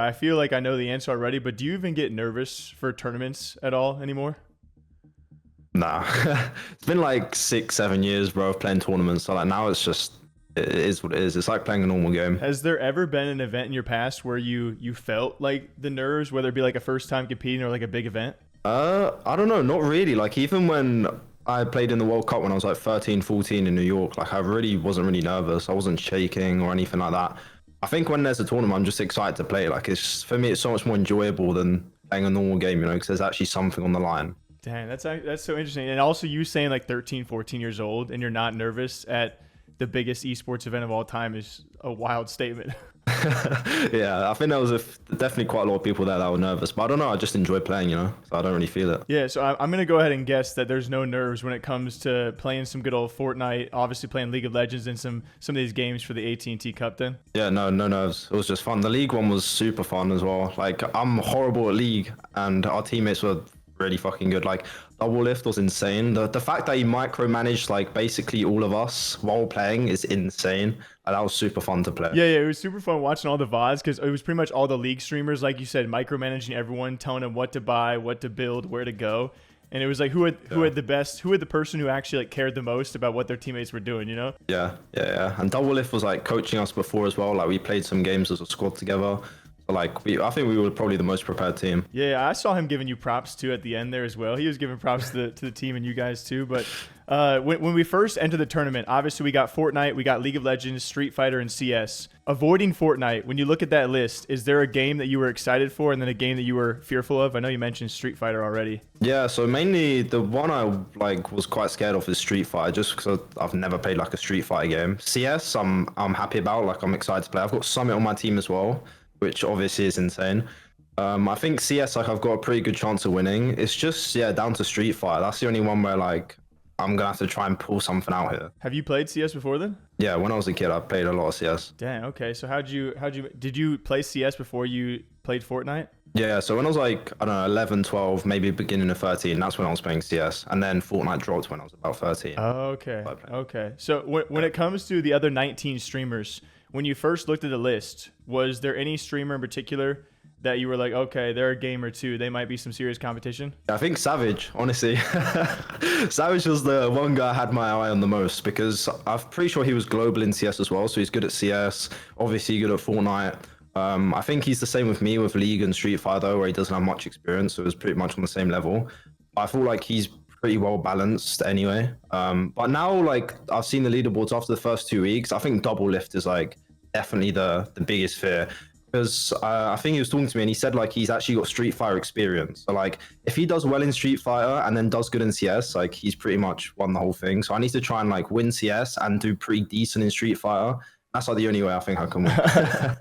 I feel like I know the answer already, but do you even get nervous for tournaments at all anymore? Nah, it's been like 6, 7 years, bro, of playing tournaments. So like now it's just it is what it is. It's like playing a normal game. Has there ever been an event in your past where you felt like the nerves, whether it be like a first time competing or like a big event? I don't know, not really. Like even when I played in the World Cup when I was like 13, 14 in New York, like I really wasn't really nervous. I wasn't shaking or anything like that. I think when there's a tournament, I'm just excited to play. Like it's for me, it's so much more enjoyable than playing a normal game, you know, because there's actually something on the line. Dang, that's so interesting. And also you saying like 13, 14 years old and you're not nervous at the biggest esports event of all time is a wild statement. Yeah, I think there was definitely quite a lot of people there that were nervous, but I don't know. I just enjoy playing, you know, so I don't really feel it. Yeah, so I'm going to go ahead and guess that there's no nerves when it comes to playing some good old Fortnite, obviously playing League of Legends and some of these games for the AT&T Cup then. Yeah, no nerves. It was just fun. The League one was super fun as well. Like I'm horrible at League, and our teammates were really fucking good. Like double lift was insane. The fact that he micromanaged like basically all of us while playing is insane. And that was super fun to play. Yeah, it was super fun watching all the VODs because it was pretty much all the League streamers, like you said, micromanaging everyone, telling them what to buy, what to build, where to go. And it was like who had the person who actually like cared the most about what their teammates were doing, you know? Yeah. And double lift was like coaching us before as well. Like we played some games as a squad together. Like I think we were probably the most prepared team. Yeah, I saw him giving you props too at the end there as well. He was giving props to the team and you guys too. But when we first entered the tournament, obviously we got Fortnite, we got League of Legends, Street Fighter, and CS. Avoiding Fortnite, when you look at that list, is there a game that you were excited for and then a game that you were fearful of? I know you mentioned Street Fighter already. Yeah, so mainly the one I like was quite scared of is Street Fighter, just because I've never played like a Street Fighter game. CS, I'm happy about. Like I'm excited to play. I've got Summit on my team as well, which obviously is insane. I think CS, like I've got a pretty good chance of winning. It's just down to Street Fighter. That's the only one where like I'm gonna have to try and pull something out here. Have you played CS before then? Yeah, when I was a kid, I played a lot of CS. Dang, okay. So did you play CS before you played Fortnite? Yeah, so when I was like, I don't know, 11, 12, maybe beginning of 13, that's when I was playing CS. And then Fortnite dropped when I was about 13. Okay. So when it comes to the other 19 streamers, when you first looked at the list, was there any streamer in particular that you were like, okay, they're a game or two, they might be some serious competition? I think Savage, honestly. Savage was the one guy I had my eye on the most because I'm pretty sure he was global in CS as well. So he's good at CS, obviously good at Fortnite. I think he's the same with me with League and Street Fighter, where he doesn't have much experience. So it was pretty much on the same level. I feel like he's pretty well balanced anyway. But now, like, I've seen the leaderboards after the first 2 weeks. I think double lift is like definitely the biggest fear. Because I think he was talking to me and he said like he's actually got Street Fighter experience. So like if he does well in Street Fighter and then does good in CS, like he's pretty much won the whole thing. So I need to try and like win CS and do pretty decent in Street Fighter. That's like the only way I think I can win.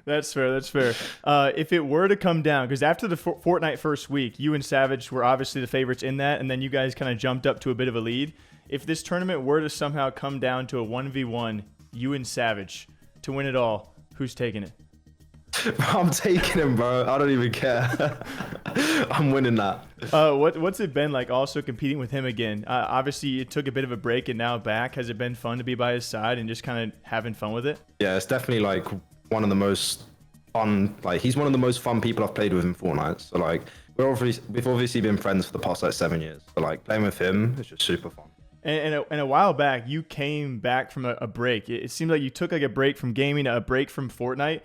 That's fair. If it were to come down, because after the Fortnite first week, you and Savage were obviously the favorites in that, and then you guys kind of jumped up to a bit of a lead. If this tournament were to somehow come down to a 1v1, you and Savage, to win it all, who's taking it? I'm taking him, bro. I don't even care. I'm winning that. What's it been like also competing with him again? Obviously, you took a bit of a break and now back. Has it been fun to be by his side and just kind of having fun with it? Yeah, it's definitely like one of the most fun. Like he's one of the most fun people I've played with in Fortnite. So like we've obviously been friends for the past like 7 years. So like playing with him is just super fun. And a while back, you came back from a break. It seemed like you took like a break from gaming, a break from Fortnite.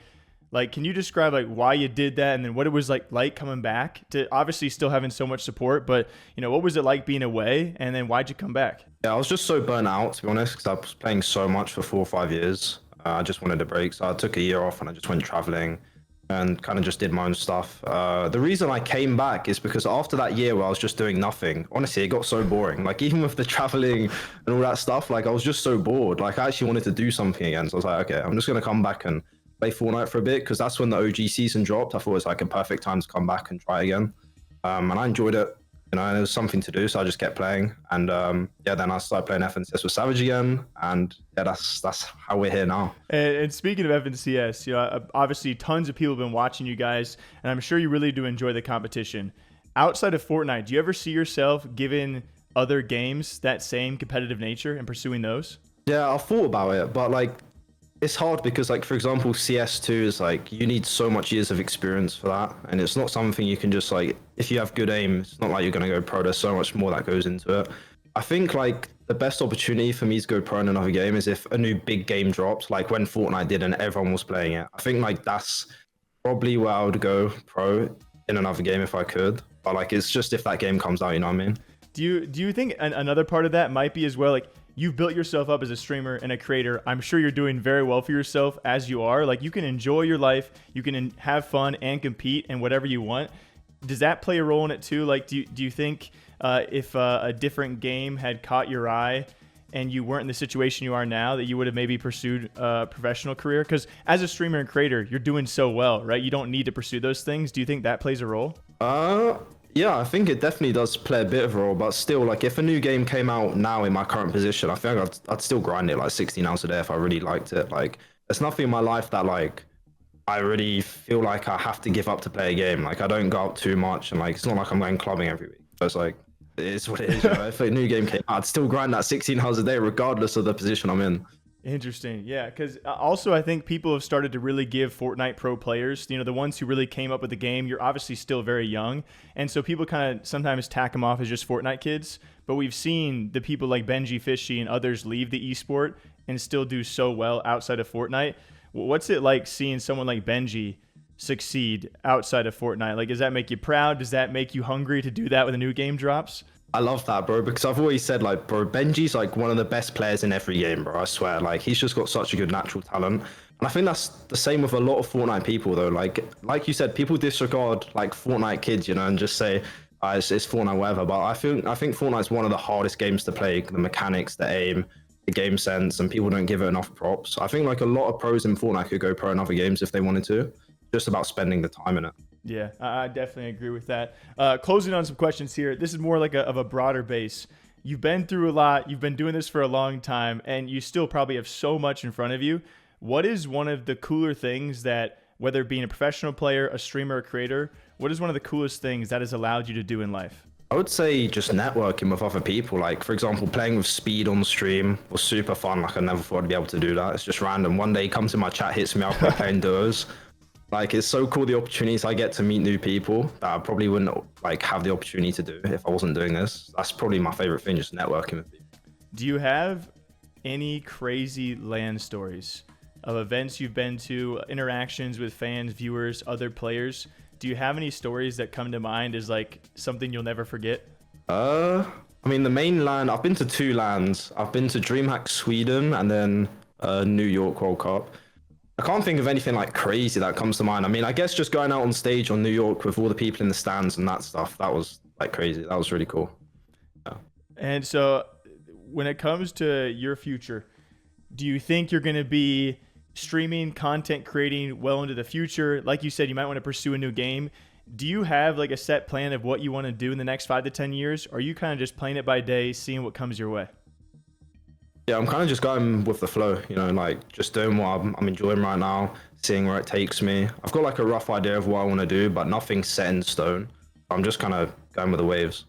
Like, can you describe like why you did that and then what it was like coming back to obviously still having so much support, but you know, what was it like being away and then why'd you come back? Yeah, I was just so burnt out, to be honest, because I was playing so much for 4 or 5 years. I just wanted a break. So I took a year off and I just went traveling and kind of just did my own stuff. The reason I came back is because after that year where I was just doing nothing, honestly, it got so boring. Like even with the traveling and all that stuff, like I was just so bored. Like I actually wanted to do something again. So I was like, okay, I'm just going to come back and play Fortnite for a bit because that's when the OG season dropped. I thought it was like a perfect time to come back and try again. And I enjoyed it, you know, and it was something to do. So I just kept playing. And then I started playing FNCS with Savage again. And yeah, that's how we're here now. And speaking of FNCS, you know, obviously tons of people have been watching you guys, and I'm sure you really do enjoy the competition. Outside of Fortnite, do you ever see yourself giving other games that same competitive nature and pursuing those? Yeah, I thought about it, but like, it's hard because, like, for example, CS2 is like you need so much years of experience for that, and it's not something you can just like if you have good aim. It's not like you're gonna go pro. There's so much more that goes into it. I think like the best opportunity for me to go pro in another game is if a new big game drops, like when Fortnite did and everyone was playing it. I think like that's probably where I would go pro in another game if I could. But like it's just if that game comes out, you know what I mean? Do you think another part of that might be as well, like you've built yourself up as a streamer and a creator. I'm sure you're doing very well for yourself as you are. Like you can enjoy your life, you can have fun and compete and whatever you want. Does that play a role in it too? Like do you think if a different game had caught your eye and you weren't in the situation you are now, that you would have maybe pursued a professional career? Because as a streamer and creator, you're doing so well, right? You don't need to pursue those things. Do you think that plays a role? Yeah, I think it definitely does play a bit of a role, but still, like, if a new game came out now in my current position, I think I'd still grind it like 16 hours a day if I really liked it. Like, there's nothing in my life that, like, I really feel like I have to give up to play a game. Like, I don't go out too much, and, like, it's not like I'm going clubbing every week. So it's like, it is what it is. You know? If a new game came out, I'd still grind that 16 hours a day regardless of the position I'm in. Interesting. Yeah, because also I think people have started to really give Fortnite pro players, you know, the ones who really came up with the game. You're obviously still very young. And so people kind of sometimes tack them off as just Fortnite kids. But we've seen the people like Benji Fishy and others leave the esport and still do so well outside of Fortnite. What's it like seeing someone like Benji succeed outside of Fortnite? Like, does that make you proud? Does that make you hungry to do that when a new game drops? I love that, bro, because I've always said, like, bro, Benji's like one of the best players in every game, bro. I swear, like, he's just got such a good natural talent. And I think that's the same with a lot of Fortnite people, though. Like you said, people disregard like Fortnite kids, you know, and just say it's Fortnite, whatever. But I think Fortnite's one of the hardest games to play. The mechanics, the aim, the game sense, and people don't give it enough props. I think like a lot of pros in Fortnite could go pro in other games if they wanted to. Just about spending the time in it. Yeah, I definitely agree with that. Closing on some questions here. This is more like of a broader base. You've been through a lot. You've been doing this for a long time, and you still probably have so much in front of you. What is one of the cooler things that, whether being a professional player, a streamer, a creator, what is one of the coolest things that has allowed you to do in life? I would say just networking with other people. Like, for example, playing with Speed on stream was super fun. Like, I never thought I'd be able to do that. It's just random. One day he comes in my chat, hits me up, we're playing duos. Like, it's so cool the opportunities I get to meet new people that I probably wouldn't like have the opportunity to do if I wasn't doing this. That's probably my favorite thing, just networking with people. Do you have any crazy LAN stories of events you've been to, interactions with fans, viewers, other players? Do you have any stories that come to mind as like something you'll never forget? I mean, the main LAN, I've been to 2 LANs. I've been to DreamHack Sweden and then New York World Cup. I can't think of anything like crazy that comes to mind. I mean, I guess just going out on stage on New York with all the people in the stands and that stuff, that was like crazy. That was really cool. Yeah. And so when it comes to your future, do you think you're going to be streaming, content creating well into the future? Like you said, you might want to pursue a new game. Do you have like a set plan of what you want to do in the next 5 to 10 years? Or are you kind of just playing it by day, seeing what comes your way? Yeah, I'm kind of just going with the flow, you know, like just doing what I'm enjoying right now, seeing where it takes me. I've got like a rough idea of what I want to do, but nothing's set in stone. I'm just kind of going with the waves.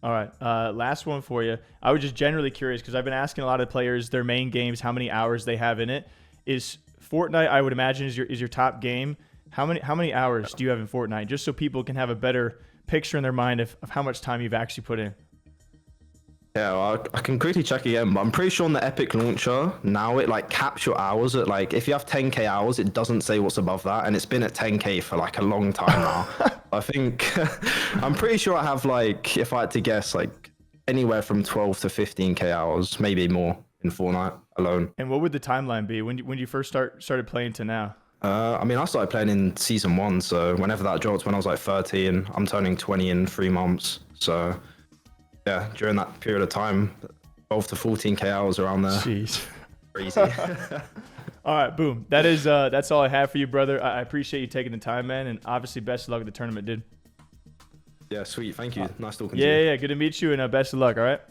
All right, last one for you. I was just generally curious because I've been asking a lot of players their main games, how many hours they have in it. Is Fortnite, I would imagine, is your top game. How many hours do you have in Fortnite? Just so people can have a better picture in their mind of how much time you've actually put in. Yeah, well, I can quickly check again, but I'm pretty sure on the Epic launcher now it like caps your hours at like if you have 10k hours, it doesn't say what's above that, and it's been at 10k for like a long time now. I think I'm pretty sure I have like, if I had to guess, like anywhere from 12 to 15k hours, maybe more in Fortnite alone. And what would the timeline be when you first started playing to now? I mean, I started playing in season 1, so whenever that dropped, when I was like 13, I'm turning 20 in 3 months, so. Yeah, during that period of time, 12 to 14k hours around there. Jeez. Crazy. All right, boom. That's all I have for you, brother. I appreciate you taking the time, man, and obviously best of luck with the tournament, dude. Yeah, sweet. Thank you. Nice talking to you. Yeah, good to meet you, and best of luck, all right?